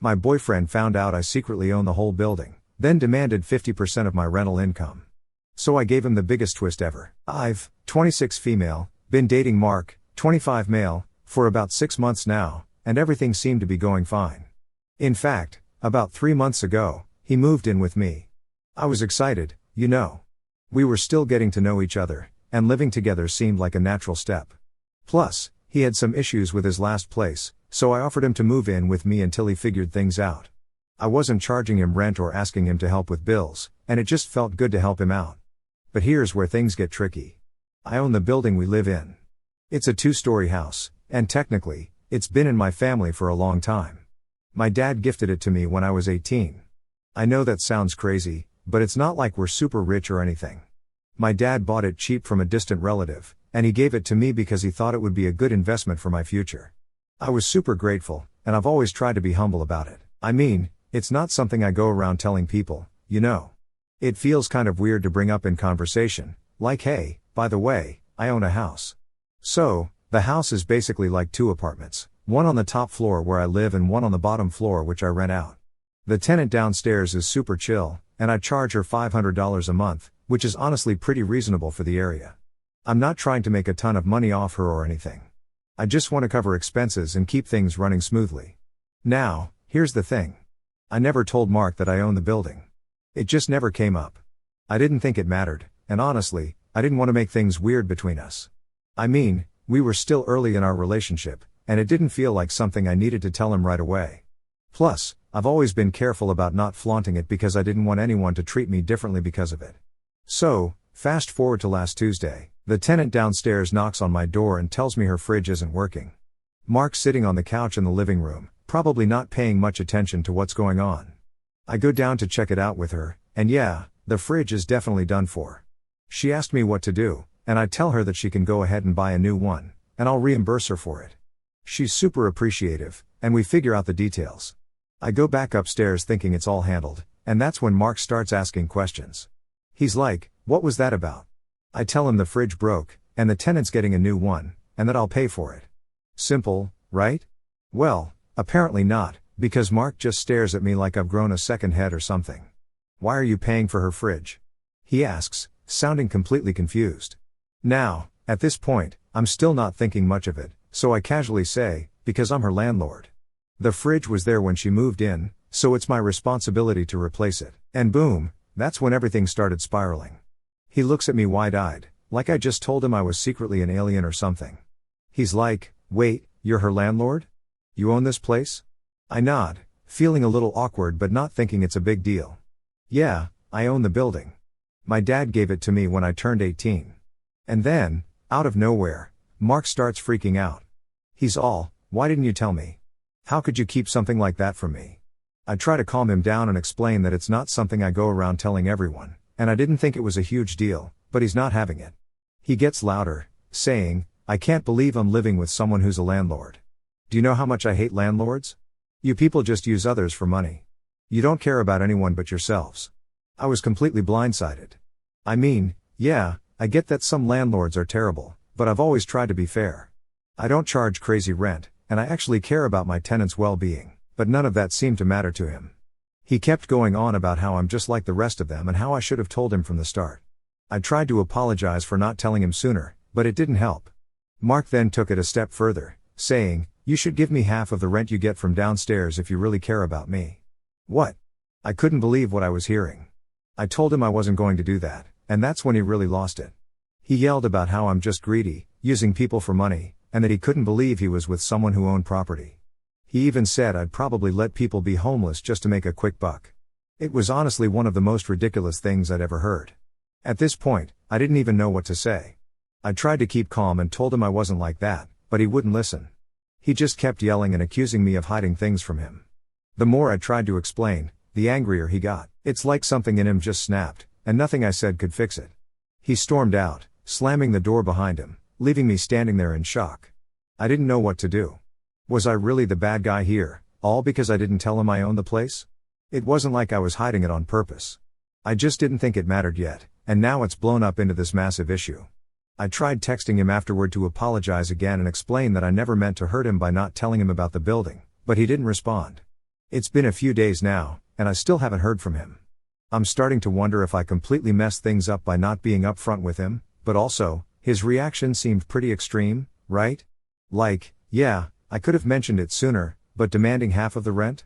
My boyfriend found out I secretly own the whole building, then demanded 50% of my rental income. So I gave him the biggest twist ever. I've, 26 female, been dating Mark, 25 male, for about 6 months now, and everything seemed to be going fine. In fact, about 3 months ago, he moved in with me. I was excited, you know. We were still getting to know each other, and living together seemed like a natural step. Plus, he had some issues with his last place, so I offered him to move in with me until he figured things out. I wasn't charging him rent or asking him to help with bills, and it just felt good to help him out. But here's where things get tricky. I own the building we live in. It's a 2-story house, and technically, it's been in my family for a long time. My dad gifted it to me when I was 18. I know that sounds crazy, but it's not like we're super rich or anything. My dad bought it cheap from a distant relative, and he gave it to me because he thought it would be a good investment for my future. I was super grateful, and I've always tried to be humble about it. I mean, it's not something I go around telling people, you know. It feels kind of weird to bring up in conversation, like hey, by the way, I own a house. So, the house is basically like 2 apartments, one on the top floor where I live and one on the bottom floor which I rent out. The tenant downstairs is super chill, and I charge her $500 a month, which is honestly pretty reasonable for the area. I'm not trying to make a ton of money off her or anything. I just want to cover expenses and keep things running smoothly. Now, here's the thing. I never told Mark that I own the building. It just never came up. I didn't think it mattered, and honestly, I didn't want to make things weird between us. I mean, we were still early in our relationship, and it didn't feel like something I needed to tell him right away. Plus, I've always been careful about not flaunting it because I didn't want anyone to treat me differently because of it. So, fast forward to last Tuesday, the tenant downstairs knocks on my door and tells me her fridge isn't working. Mark's sitting on the couch in the living room, probably not paying much attention to what's going on. I go down to check it out with her, and yeah, the fridge is definitely done for. She asked me what to do, and I tell her that she can go ahead and buy a new one, and I'll reimburse her for it. She's super appreciative, and we figure out the details. I go back upstairs thinking it's all handled, and that's when Mark starts asking questions. He's like, "What was that about?" I tell him the fridge broke, and the tenant's getting a new one, and that I'll pay for it. Simple, right? Well, apparently not, because Mark just stares at me like I've grown a second head or something. "Why are you paying for her fridge?" he asks, sounding completely confused. Now, at this point, I'm still not thinking much of it, so I casually say, "Because I'm her landlord. The fridge was there when she moved in, so it's my responsibility to replace it." And boom, that's when everything started spiraling. He looks at me wide-eyed, like I just told him I was secretly an alien or something. He's like, "Wait, you're her landlord? You own this place?" I nod, feeling a little awkward but not thinking it's a big deal. "Yeah, I own the building. My dad gave it to me when I turned 18. And then, out of nowhere, Mark starts freaking out. He's all, "Why didn't you tell me? How could you keep something like that from me?" I try to calm him down and explain that it's not something I go around telling everyone, and I didn't think it was a huge deal, but he's not having it. He gets louder, saying, "I can't believe I'm living with someone who's a landlord. Do you know how much I hate landlords? You people just use others for money. You don't care about anyone but yourselves." I was completely blindsided. I mean, yeah, I get that some landlords are terrible, but I've always tried to be fair. I don't charge crazy rent, and I actually care about my tenants' well-being, but none of that seemed to matter to him. He kept going on about how I'm just like the rest of them and how I should have told him from the start. I tried to apologize for not telling him sooner, but it didn't help. Mark then took it a step further, saying, "You should give me half of the rent you get from downstairs if you really care about me." What? I couldn't believe what I was hearing. I told him I wasn't going to do that, and that's when he really lost it. He yelled about how I'm just greedy, using people for money, and that he couldn't believe he was with someone who owned property. He even said I'd probably let people be homeless just to make a quick buck. It was honestly one of the most ridiculous things I'd ever heard. At this point, I didn't even know what to say. I tried to keep calm and told him I wasn't like that, but he wouldn't listen. He just kept yelling and accusing me of hiding things from him. The more I tried to explain, the angrier he got. It's like something in him just snapped, and nothing I said could fix it. He stormed out, slamming the door behind him, leaving me standing there in shock. I didn't know what to do. Was I really the bad guy here, all because I didn't tell him I owned the place? It wasn't like I was hiding it on purpose. I just didn't think it mattered yet, and now it's blown up into this massive issue. I tried texting him afterward to apologize again and explain that I never meant to hurt him by not telling him about the building, but he didn't respond. It's been a few days now, and I still haven't heard from him. I'm starting to wonder if I completely messed things up by not being upfront with him, but also, his reaction seemed pretty extreme, right? Like, yeah, I could have mentioned it sooner, but demanding half of the rent?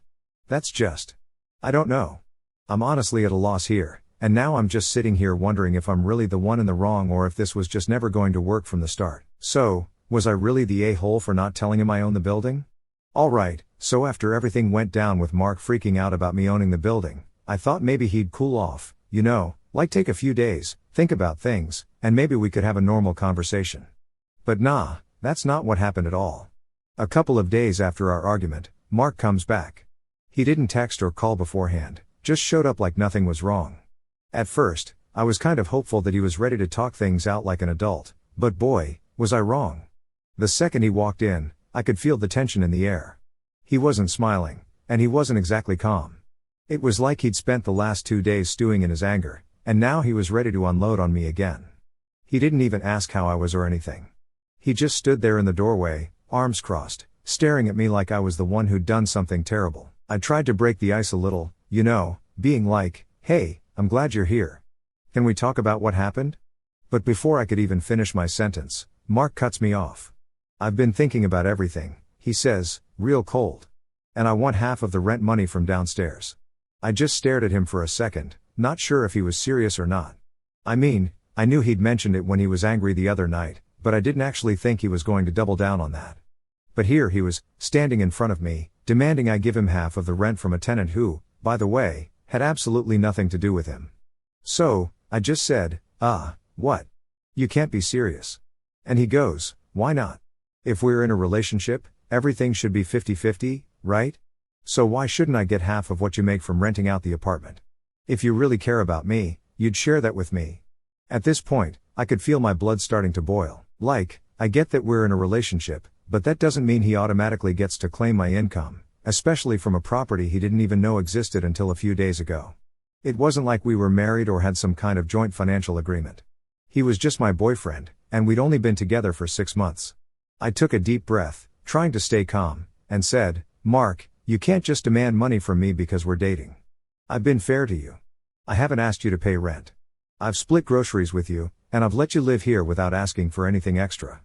That's just... I don't know. I'm honestly at a loss here, and now I'm just sitting here wondering if I'm really the one in the wrong or if this was just never going to work from the start. So, was I really the a-hole for not telling him I own the building? Alright, so after everything went down with Mark freaking out about me owning the building, I thought maybe he'd cool off, like take a few days, think about things, and maybe we could have a normal conversation. But nah, that's not what happened at all. A couple of days after our argument, Mark comes back. He didn't text or call beforehand, just showed up like nothing was wrong. At first, I was kind of hopeful that he was ready to talk things out like an adult, but boy, was I wrong. The second he walked in, I could feel the tension in the air. He wasn't smiling, and he wasn't exactly calm. It was like he'd spent the last 2 days stewing in his anger, and now he was ready to unload on me again. He didn't even ask how I was or anything. He just stood there in the doorway, arms crossed, staring at me like I was the one who'd done something terrible. I tried to break the ice a little, being like, hey, I'm glad you're here. Can we talk about what happened? But before I could even finish my sentence, Mark cuts me off. I've been thinking about everything, he says, real cold. And I want half of the rent money from downstairs. I just stared at him for a second, not sure if he was serious or not. I mean, I knew he'd mentioned it when he was angry the other night, but I didn't actually think he was going to double down on that. But here he was, standing in front of me, demanding I give him half of the rent from a tenant who, by the way, had absolutely nothing to do with him. So, I just said, what? You can't be serious. And he goes, why not? If we're in a relationship, everything should be 50-50, right? So why shouldn't I get half of what you make from renting out the apartment? If you really care about me, you'd share that with me. At this point, I could feel my blood starting to boil. Like, I get that we're in a relationship, but that doesn't mean he automatically gets to claim my income, especially from a property he didn't even know existed until a few days ago. It wasn't like we were married or had some kind of joint financial agreement. He was just my boyfriend, and we'd only been together for 6 months. I took a deep breath, trying to stay calm, and said, Mark, you can't just demand money from me because we're dating. I've been fair to you. I haven't asked you to pay rent. I've split groceries with you, and I've let you live here without asking for anything extra.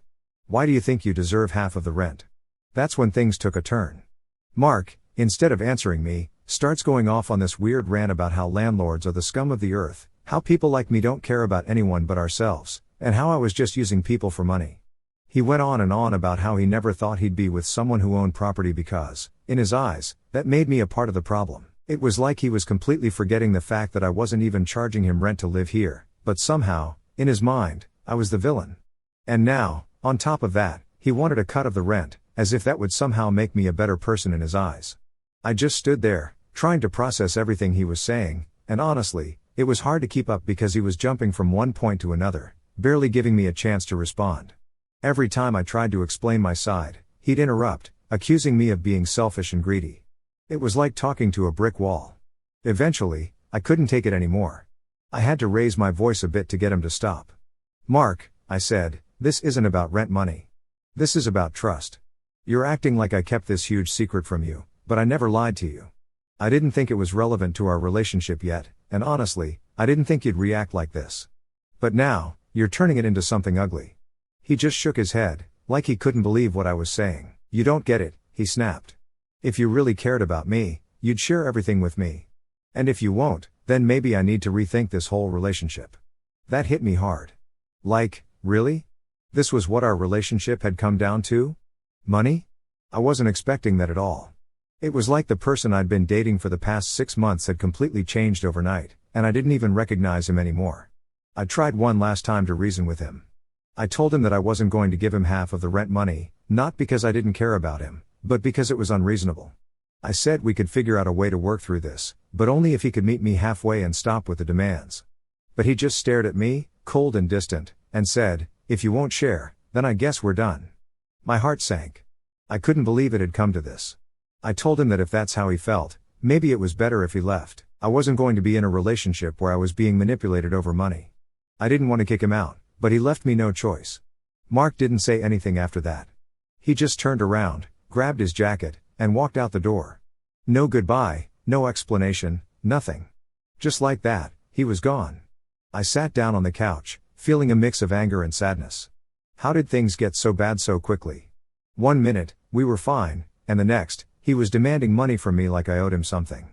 Why do you think you deserve half of the rent? That's when things took a turn. Mark, instead of answering me, starts going off on this weird rant about how landlords are the scum of the earth, how people like me don't care about anyone but ourselves, and how I was just using people for money. He went on and on about how he never thought he'd be with someone who owned property because, in his eyes, that made me a part of the problem. It was like he was completely forgetting the fact that I wasn't even charging him rent to live here, but somehow, in his mind, I was the villain. And now, on top of that, he wanted a cut of the rent, as if that would somehow make me a better person in his eyes. I just stood there, trying to process everything he was saying, and honestly, it was hard to keep up because he was jumping from one point to another, barely giving me a chance to respond. Every time I tried to explain my side, he'd interrupt, accusing me of being selfish and greedy. It was like talking to a brick wall. Eventually, I couldn't take it anymore. I had to raise my voice a bit to get him to stop. Mark, I said, this isn't about rent money. This is about trust. You're acting like I kept this huge secret from you, but I never lied to you. I didn't think it was relevant to our relationship yet, and honestly, I didn't think you'd react like this. But now, you're turning it into something ugly. He just shook his head, like he couldn't believe what I was saying. You don't get it, he snapped. If you really cared about me, you'd share everything with me. And if you won't, then maybe I need to rethink this whole relationship. That hit me hard. Like, really? This was what our relationship had come down to? Money? I wasn't expecting that at all. It was like the person I'd been dating for the past 6 months had completely changed overnight, and I didn't even recognize him anymore. I tried one last time to reason with him. I told him that I wasn't going to give him half of the rent money, not because I didn't care about him, but because it was unreasonable. I said we could figure out a way to work through this, but only if he could meet me halfway and stop with the demands. But he just stared at me, cold and distant, and said, if you won't share, then I guess we're done. My heart sank. I couldn't believe it had come to this. I told him that if that's how he felt, maybe it was better if he left. I wasn't going to be in a relationship where I was being manipulated over money. I didn't want to kick him out, but he left me no choice. Mark didn't say anything after that. He just turned around, grabbed his jacket, and walked out the door. No goodbye, no explanation, nothing. Just like that, he was gone. I sat down on the couch, feeling a mix of anger and sadness. How did things get so bad so quickly? 1 minute, we were fine, and the next, he was demanding money from me like I owed him something.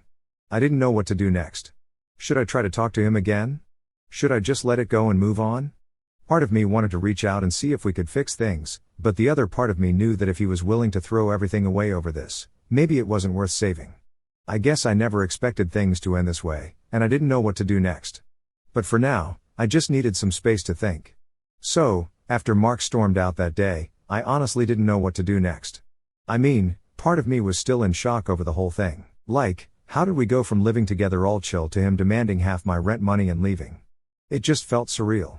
I didn't know what to do next. Should I try to talk to him again? Should I just let it go and move on? Part of me wanted to reach out and see if we could fix things, but the other part of me knew that if he was willing to throw everything away over this, maybe it wasn't worth saving. I guess I never expected things to end this way, and I didn't know what to do next. But for now, I just needed some space to think. So, after Mark stormed out that day, I honestly didn't know what to do next. I mean, part of me was still in shock over the whole thing. Like, how did we go from living together all chill to him demanding half my rent money and leaving? It just felt surreal.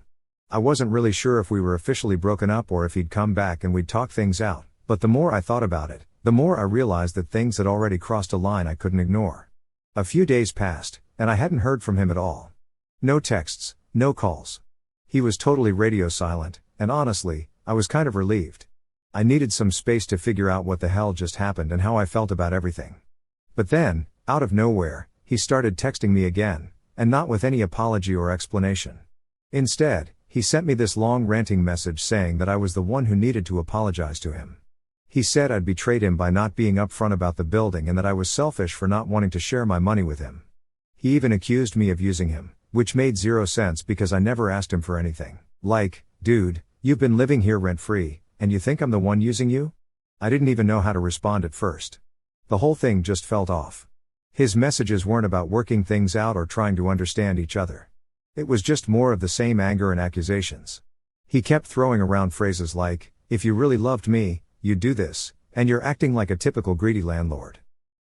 I wasn't really sure if we were officially broken up or if he'd come back and we'd talk things out, but the more I thought about it, the more I realized that things had already crossed a line I couldn't ignore. A few days passed, and I hadn't heard from him at all. No texts, no calls. He was totally radio silent, and honestly, I was kind of relieved. I needed some space to figure out what the hell just happened and how I felt about everything. But then, out of nowhere, he started texting me again, and not with any apology or explanation. Instead, he sent me this long ranting message saying that I was the one who needed to apologize to him. He said I'd betrayed him by not being upfront about the building and that I was selfish for not wanting to share my money with him. He even accused me of using him, which made zero sense because I never asked him for anything. Like, dude, you've been living here rent-free, and you think I'm the one using you? I didn't even know how to respond at first. The whole thing just felt off. His messages weren't about working things out or trying to understand each other. It was just more of the same anger and accusations. He kept throwing around phrases like, if you really loved me, you'd do this, and you're acting like a typical greedy landlord.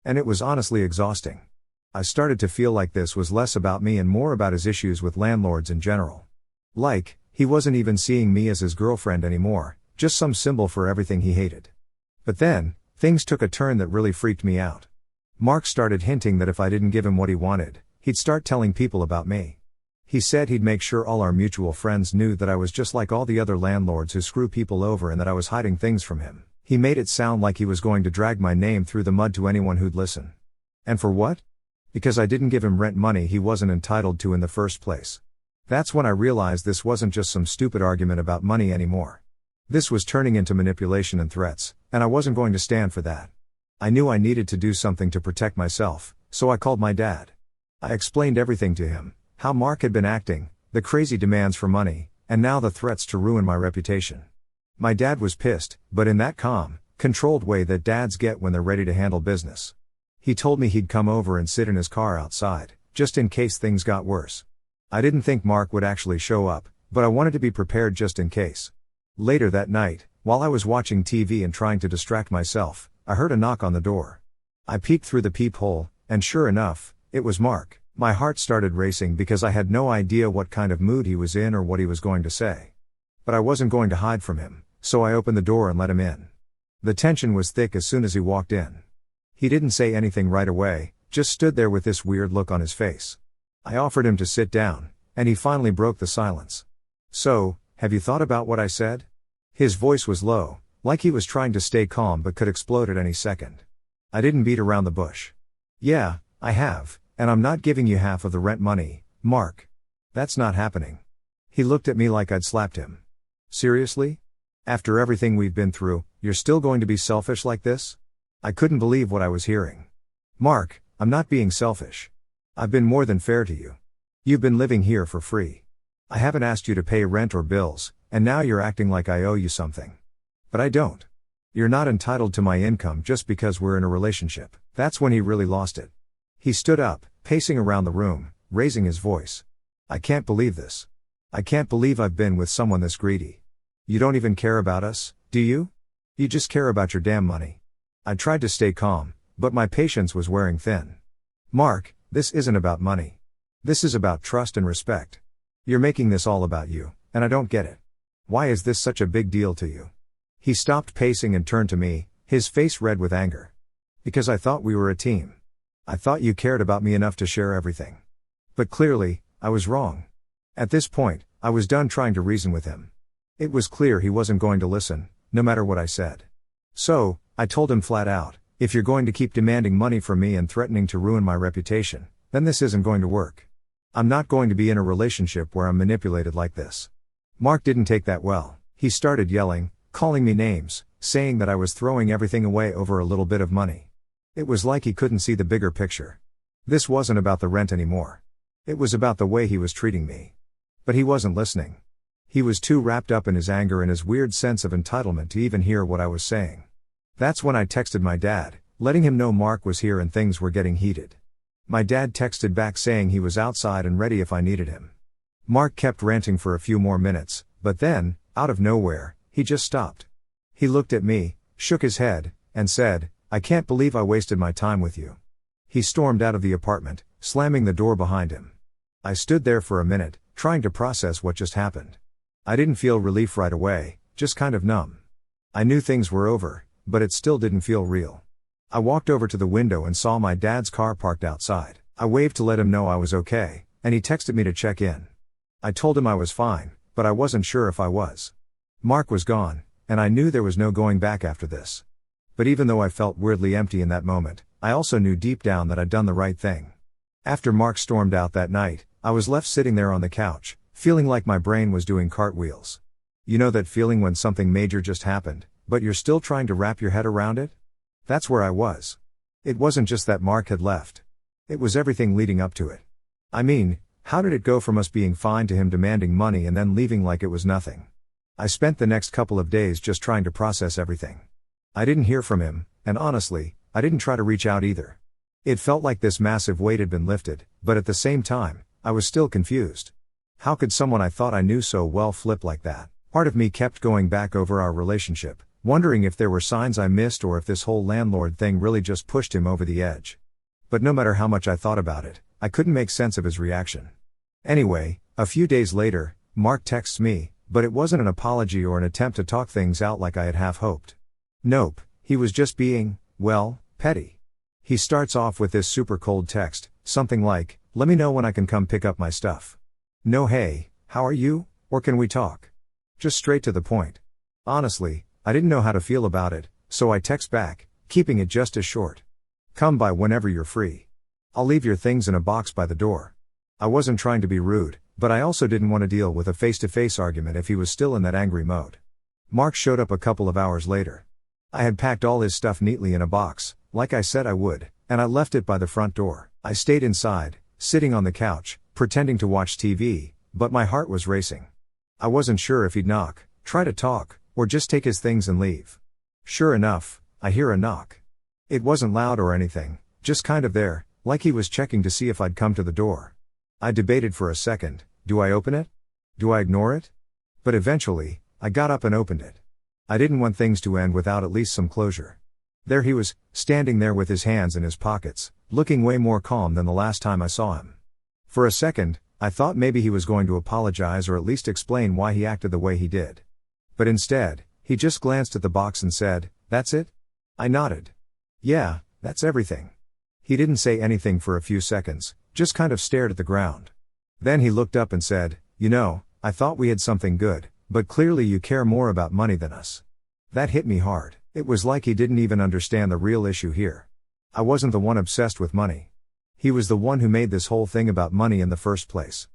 And it was honestly exhausting. I started to feel like this was less about me and more about his issues with landlords in general. Like, he wasn't even seeing me as his girlfriend anymore, just some symbol for everything he hated. But then, things took a turn that really freaked me out. Mark started hinting that if I didn't give him what he wanted, he'd start telling people about me. He said he'd make sure all our mutual friends knew that I was just like all the other landlords who screw people over and that I was hiding things from him. He made it sound like he was going to drag my name through the mud to anyone who'd listen. And for what? Because I didn't give him rent money he wasn't entitled to in the first place. That's when I realized this wasn't just some stupid argument about money anymore. This was turning into manipulation and threats, and I wasn't going to stand for that. I knew I needed to do something to protect myself, so I called my dad. I explained everything to him. How Mark had been acting, the crazy demands for money, and now the threats to ruin my reputation. My dad was pissed, but in that calm, controlled way that dads get when they're ready to handle business. He told me he'd come over and sit in his car outside, just in case things got worse. I didn't think Mark would actually show up, but I wanted to be prepared just in case. Later that night, while I was watching TV and trying to distract myself, I heard a knock on the door. I peeked through the peephole, and sure enough, it was Mark. My heart started racing because I had no idea what kind of mood he was in or what he was going to say. But I wasn't going to hide from him, so I opened the door and let him in. The tension was thick as soon as he walked in. He didn't say anything right away, just stood there with this weird look on his face. I offered him to sit down, and he finally broke the silence. So, have you thought about what I said? His voice was low, like he was trying to stay calm but could explode at any second. I didn't beat around the bush. Yeah, I have. And I'm not giving you half of the rent money, Mark. That's not happening. He looked at me like I'd slapped him. Seriously? After everything we've been through, you're still going to be selfish like this? I couldn't believe what I was hearing. Mark, I'm not being selfish. I've been more than fair to you. You've been living here for free. I haven't asked you to pay rent or bills, and now you're acting like I owe you something. But I don't. You're not entitled to my income just because we're in a relationship. That's when he really lost it. He stood up, pacing around the room, raising his voice. I can't believe this. I can't believe I've been with someone this greedy. You don't even care about us, do you? You just care about your damn money. I tried to stay calm, but my patience was wearing thin. Mark, this isn't about money. This is about trust and respect. You're making this all about you, and I don't get it. Why is this such a big deal to you? He stopped pacing and turned to me, his face red with anger. Because I thought we were a team. I thought you cared about me enough to share everything. But clearly, I was wrong. At this point, I was done trying to reason with him. It was clear he wasn't going to listen, no matter what I said. So, I told him flat out, if you're going to keep demanding money from me and threatening to ruin my reputation, then this isn't going to work. I'm not going to be in a relationship where I'm manipulated like this. Mark didn't take that well. He started yelling, calling me names, saying that I was throwing everything away over a little bit of money. It was like he couldn't see the bigger picture. This wasn't about the rent anymore. It was about the way he was treating me. But he wasn't listening. He was too wrapped up in his anger and his weird sense of entitlement to even hear what I was saying. That's when I texted my dad, letting him know Mark was here and things were getting heated. My dad texted back saying he was outside and ready if I needed him. Mark kept ranting for a few more minutes, but then, out of nowhere, he just stopped. He looked at me, shook his head, and said, "I can't believe I wasted my time with you." He stormed out of the apartment, slamming the door behind him. I stood there for a minute, trying to process what just happened. I didn't feel relief right away, just kind of numb. I knew things were over, but it still didn't feel real. I walked over to the window and saw my dad's car parked outside. I waved to let him know I was okay, and he texted me to check in. I told him I was fine, but I wasn't sure if I was. Mark was gone, and I knew there was no going back after this. But even though I felt weirdly empty in that moment, I also knew deep down that I'd done the right thing. After Mark stormed out that night, I was left sitting there on the couch, feeling like my brain was doing cartwheels. You know that feeling when something major just happened, but you're still trying to wrap your head around it? That's where I was. It wasn't just that Mark had left. It was everything leading up to it. I mean, how did it go from us being fine to him demanding money and then leaving like it was nothing? I spent the next couple of days just trying to process everything. I didn't hear from him, and honestly, I didn't try to reach out either. It felt like this massive weight had been lifted, but at the same time, I was still confused. How could someone I thought I knew so well flip like that? Part of me kept going back over our relationship, wondering if there were signs I missed or if this whole landlord thing really just pushed him over the edge. But no matter how much I thought about it, I couldn't make sense of his reaction. Anyway, a few days later, Mark texts me, but it wasn't an apology or an attempt to talk things out like I had half hoped. Nope, he was just being, well, petty. He starts off with this super cold text, something like, "Let me know when I can come pick up my stuff." No hey, how are you, or can we talk? Just straight to the point. Honestly, I didn't know how to feel about it, so I text back, keeping it just as short. "Come by whenever you're free. I'll leave your things in a box by the door." I wasn't trying to be rude, but I also didn't want to deal with a face-to-face argument if he was still in that angry mode. Mark showed up a couple of hours later. I had packed all his stuff neatly in a box, like I said I would, and I left it by the front door. I stayed inside, sitting on the couch, pretending to watch TV, but my heart was racing. I wasn't sure if he'd knock, try to talk, or just take his things and leave. Sure enough, I hear a knock. It wasn't loud or anything, just kind of there, like he was checking to see if I'd come to the door. I debated for a second, do I open it? Do I ignore it? But eventually, I got up and opened it. I didn't want things to end without at least some closure. There he was, standing there with his hands in his pockets, looking way more calm than the last time I saw him. For a second, I thought maybe he was going to apologize or at least explain why he acted the way he did. But instead, he just glanced at the box and said, "That's it?" I nodded. "Yeah, that's everything." He didn't say anything for a few seconds, just kind of stared at the ground. Then he looked up and said, "You know, I thought we had something good, but clearly you care more about money than us." That hit me hard. It was like he didn't even understand the real issue here. I wasn't the one obsessed with money. He was the one who made this whole thing about money in the first place.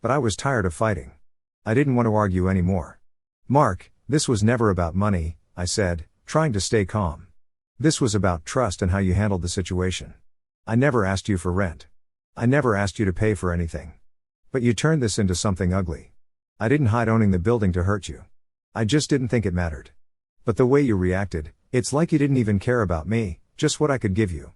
But I was tired of fighting. I didn't want to argue anymore. "Mark, this was never about money," I said, trying to stay calm. "This was about trust and how you handled the situation. I never asked you for rent. I never asked you to pay for anything. But you turned this into something ugly. I didn't hide owning the building to hurt you. I just didn't think it mattered. But the way you reacted, it's like you didn't even care about me, just what I could give you."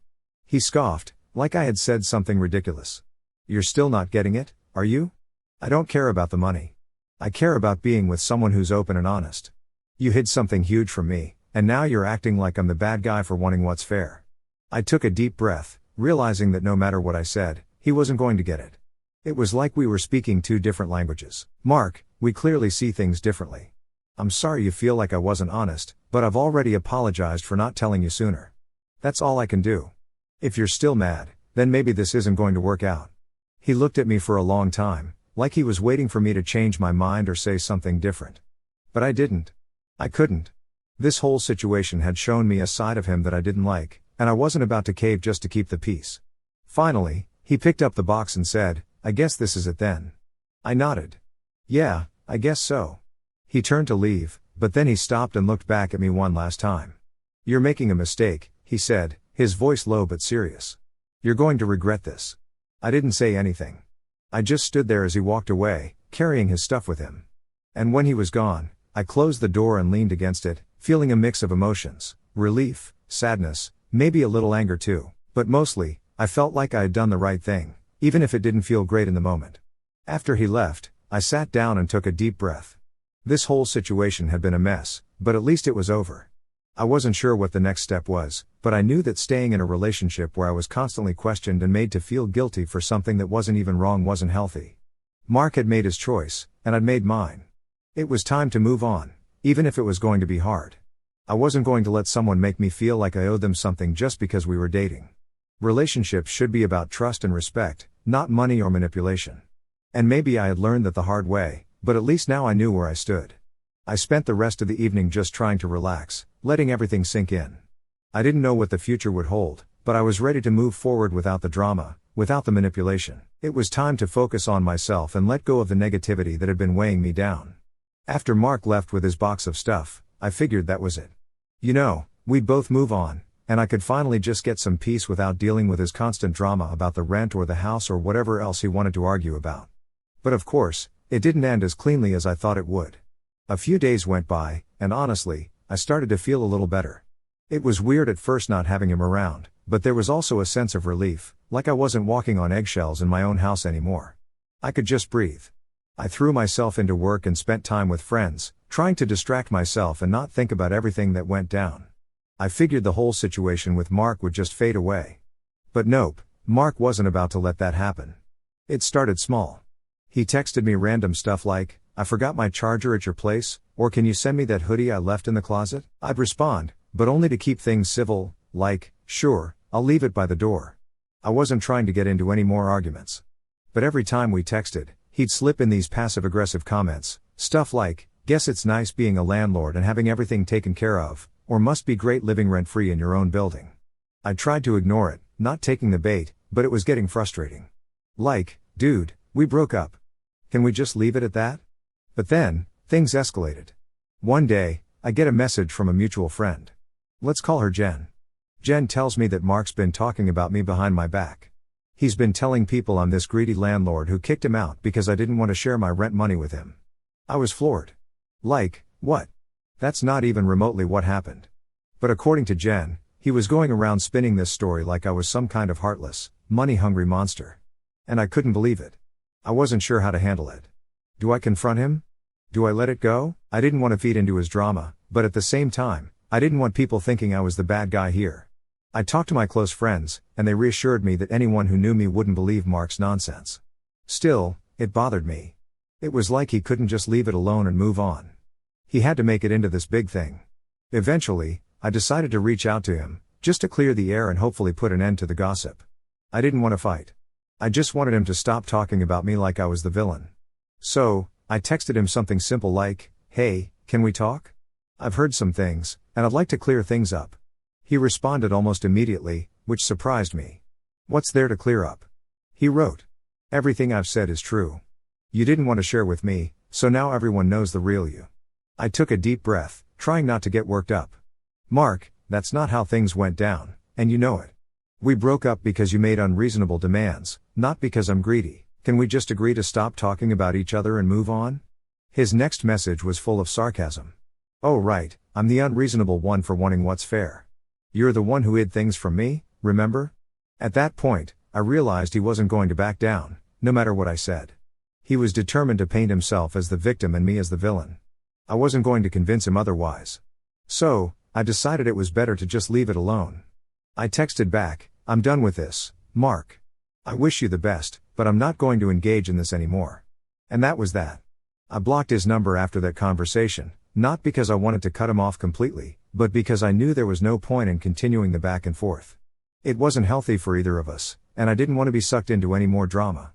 He scoffed, like I had said something ridiculous. "You're still not getting it, are you? I don't care about the money. I care about being with someone who's open and honest. You hid something huge from me, and now you're acting like I'm the bad guy for wanting what's fair." I took a deep breath, realizing that no matter what I said, he wasn't going to get it. It was like we were speaking two different languages. "Mark, we clearly see things differently. I'm sorry you feel like I wasn't honest, but I've already apologized for not telling you sooner. That's all I can do. If you're still mad, then maybe this isn't going to work out." He looked at me for a long time, like he was waiting for me to change my mind or say something different. But I didn't. I couldn't. This whole situation had shown me a side of him that I didn't like, and I wasn't about to cave just to keep the peace. Finally, he picked up the box and said, "I guess this is it then." I nodded. "Yeah, I guess so." He turned to leave, but then he stopped and looked back at me one last time. "You're making a mistake," he said, his voice low but serious. "You're going to regret this." I didn't say anything. I just stood there as he walked away, carrying his stuff with him. And when he was gone, I closed the door and leaned against it, feeling a mix of emotions: relief, sadness, maybe a little anger too, but mostly, I felt like I had done the right thing, even if it didn't feel great in the moment. After he left, I sat down and took a deep breath. This whole situation had been a mess, but at least it was over. I wasn't sure what the next step was, but I knew that staying in a relationship where I was constantly questioned and made to feel guilty for something that wasn't even wrong wasn't healthy. Mark had made his choice, and I'd made mine. It was time to move on, even if it was going to be hard. I wasn't going to let someone make me feel like I owed them something just because we were dating. Relationships should be about trust and respect, not money or manipulation. And maybe I had learned that the hard way, but at least now I knew where I stood. I spent the rest of the evening just trying to relax, letting everything sink in. I didn't know what the future would hold, but I was ready to move forward without the drama, without the manipulation. It was time to focus on myself and let go of the negativity that had been weighing me down. After Mark left with his box of stuff, I figured that was it. We'd both move on, and I could finally just get some peace without dealing with his constant drama about the rent or the house or whatever else he wanted to argue about. But of course, it didn't end as cleanly as I thought it would. A few days went by, and honestly, I started to feel a little better. It was weird at first not having him around, but there was also a sense of relief, like I wasn't walking on eggshells in my own house anymore. I could just breathe. I threw myself into work and spent time with friends, trying to distract myself and not think about everything that went down. I figured the whole situation with Mark would just fade away. But nope, Mark wasn't about to let that happen. It started small. He texted me random stuff like, "I forgot my charger at your place," or "Can you send me that hoodie I left in the closet?" I'd respond, but only to keep things civil, like, "Sure, I'll leave it by the door." I wasn't trying to get into any more arguments. But every time we texted, he'd slip in these passive-aggressive comments, stuff like, "Guess it's nice being a landlord and having everything taken care of," or "Must be great living rent-free in your own building." I tried to ignore it, not taking the bait, but it was getting frustrating. Like, "Dude, we broke up. Can we just leave it at that?" But then, things escalated. One day, I get a message from a mutual friend. Let's call her Jen. Jen tells me that Mark's been talking about me behind my back. He's been telling people I'm this greedy landlord who kicked him out because I didn't want to share my rent money with him. I was floored. Like, what? That's not even remotely what happened. But according to Jen, he was going around spinning this story like I was some kind of heartless, money-hungry monster. And I couldn't believe it. I wasn't sure how to handle it. Do I confront him? Do I let it go? I didn't want to feed into his drama, but at the same time, I didn't want people thinking I was the bad guy here. I talked to my close friends, and they reassured me that anyone who knew me wouldn't believe Mark's nonsense. Still, it bothered me. It was like he couldn't just leave it alone and move on. He had to make it into this big thing. Eventually, I decided to reach out to him, just to clear the air and hopefully put an end to the gossip. I didn't want to fight. I just wanted him to stop talking about me like I was the villain. So, I texted him something simple like, "Hey, can we talk? I've heard some things, and I'd like to clear things up." He responded almost immediately, which surprised me. "What's there to clear up?" He wrote. "Everything I've said is true. You didn't want to share with me, so now everyone knows the real you." I took a deep breath, trying not to get worked up. "Mark, that's not how things went down, and you know it. We broke up because you made unreasonable demands, not because I'm greedy. Can we just agree to stop talking about each other and move on?" His next message was full of sarcasm. "Oh right, I'm the unreasonable one for wanting what's fair. You're the one who hid things from me, remember?" At that point, I realized he wasn't going to back down, no matter what I said. He was determined to paint himself as the victim and me as the villain. I wasn't going to convince him otherwise. So, I decided it was better to just leave it alone. I texted back, "I'm done with this, Mark. I wish you the best, but I'm not going to engage in this anymore." And that was that. I blocked his number after that conversation, not because I wanted to cut him off completely, but because I knew there was no point in continuing the back and forth. It wasn't healthy for either of us, and I didn't want to be sucked into any more drama.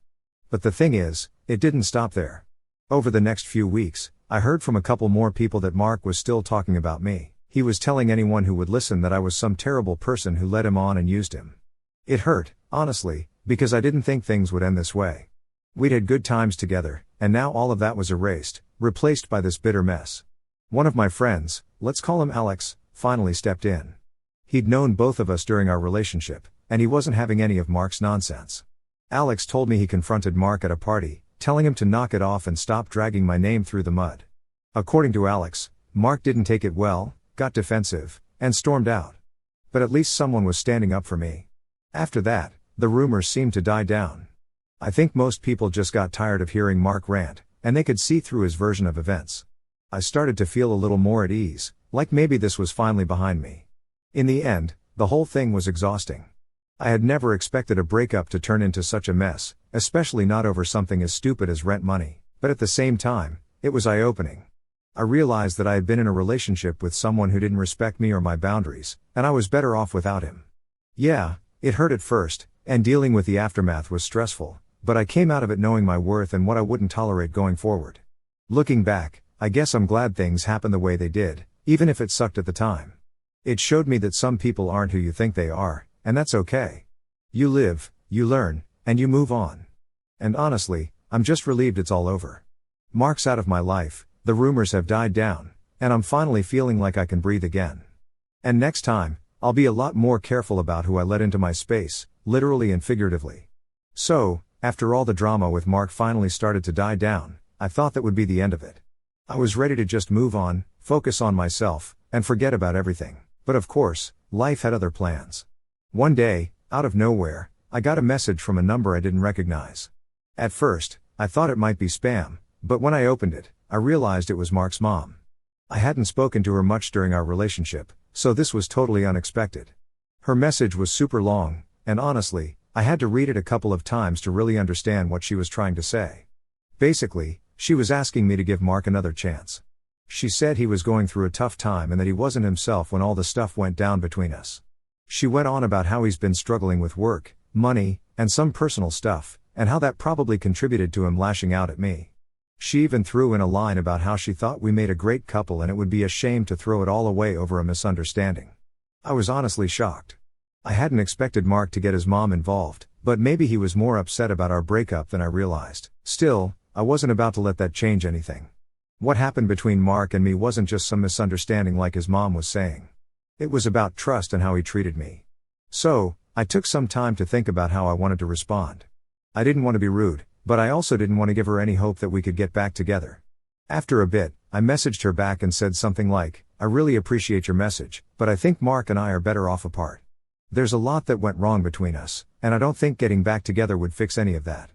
But the thing is, it didn't stop there. Over the next few weeks, I heard from a couple more people that Mark was still talking about me. He was telling anyone who would listen that I was some terrible person who led him on and used him. It hurt, honestly, because I didn't think things would end this way. We'd had good times together, and now all of that was erased, replaced by this bitter mess. One of my friends, let's call him Alex, finally stepped in. He'd known both of us during our relationship, and he wasn't having any of Mark's nonsense. Alex told me he confronted Mark at a party, telling him to knock it off and stop dragging my name through the mud. According to Alex, Mark didn't take it well, got defensive, and stormed out. But at least someone was standing up for me. After that, the rumors seemed to die down. I think most people just got tired of hearing Mark rant, and they could see through his version of events. I started to feel a little more at ease, like maybe this was finally behind me. In the end, the whole thing was exhausting. I had never expected a breakup to turn into such a mess, especially not over something as stupid as rent money, but at the same time, it was eye-opening. I realized that I had been in a relationship with someone who didn't respect me or my boundaries, and I was better off without him. Yeah, it hurt at first, and dealing with the aftermath was stressful, but I came out of it knowing my worth and what I wouldn't tolerate going forward. Looking back, I guess I'm glad things happened the way they did, even if it sucked at the time. It showed me that some people aren't who you think they are, and that's okay. You live, you learn, and you move on. And honestly, I'm just relieved it's all over. Mark's out of my life, the rumors have died down, and I'm finally feeling like I can breathe again. And next time, I'll be a lot more careful about who I let into my space, literally and figuratively. So, after all the drama with Mark finally started to die down, I thought that would be the end of it. I was ready to just move on, focus on myself, and forget about everything. But of course, life had other plans. One day, out of nowhere, I got a message from a number I didn't recognize. At first, I thought it might be spam, but when I opened it, I realized it was Mark's mom. I hadn't spoken to her much during our relationship, so this was totally unexpected. Her message was super long, and honestly, I had to read it a couple of times to really understand what she was trying to say. Basically, she was asking me to give Mark another chance. She said he was going through a tough time and that he wasn't himself when all the stuff went down between us. She went on about how he's been struggling with work, money, and some personal stuff, and how that probably contributed to him lashing out at me. She even threw in a line about how she thought we made a great couple and it would be a shame to throw it all away over a misunderstanding. I was honestly shocked. I hadn't expected Mark to get his mom involved, but maybe he was more upset about our breakup than I realized. Still, I wasn't about to let that change anything. What happened between Mark and me wasn't just some misunderstanding like his mom was saying. It was about trust and how he treated me. So, I took some time to think about how I wanted to respond. I didn't want to be rude, but I also didn't want to give her any hope that we could get back together. After a bit, I messaged her back and said something like, "I really appreciate your message, but I think Mark and I are better off apart. There's a lot that went wrong between us, and I don't think getting back together would fix any of that.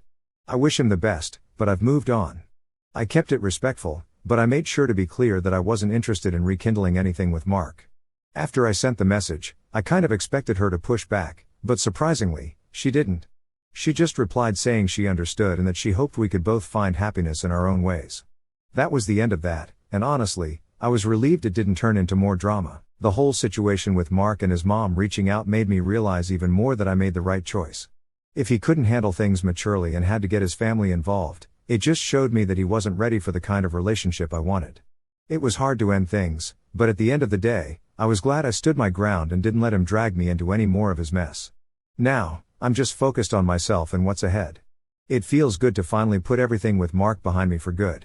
I wish him the best, but I've moved on." I kept it respectful, but I made sure to be clear that I wasn't interested in rekindling anything with Mark. After I sent the message, I kind of expected her to push back, but surprisingly, she didn't. She just replied saying she understood and that she hoped we could both find happiness in our own ways. That was the end of that, and honestly, I was relieved it didn't turn into more drama. The whole situation with Mark and his mom reaching out made me realize even more that I made the right choice. If he couldn't handle things maturely and had to get his family involved, it just showed me that he wasn't ready for the kind of relationship I wanted. It was hard to end things, but at the end of the day, I was glad I stood my ground and didn't let him drag me into any more of his mess. Now, I'm just focused on myself and what's ahead. It feels good to finally put everything with Mark behind me for good.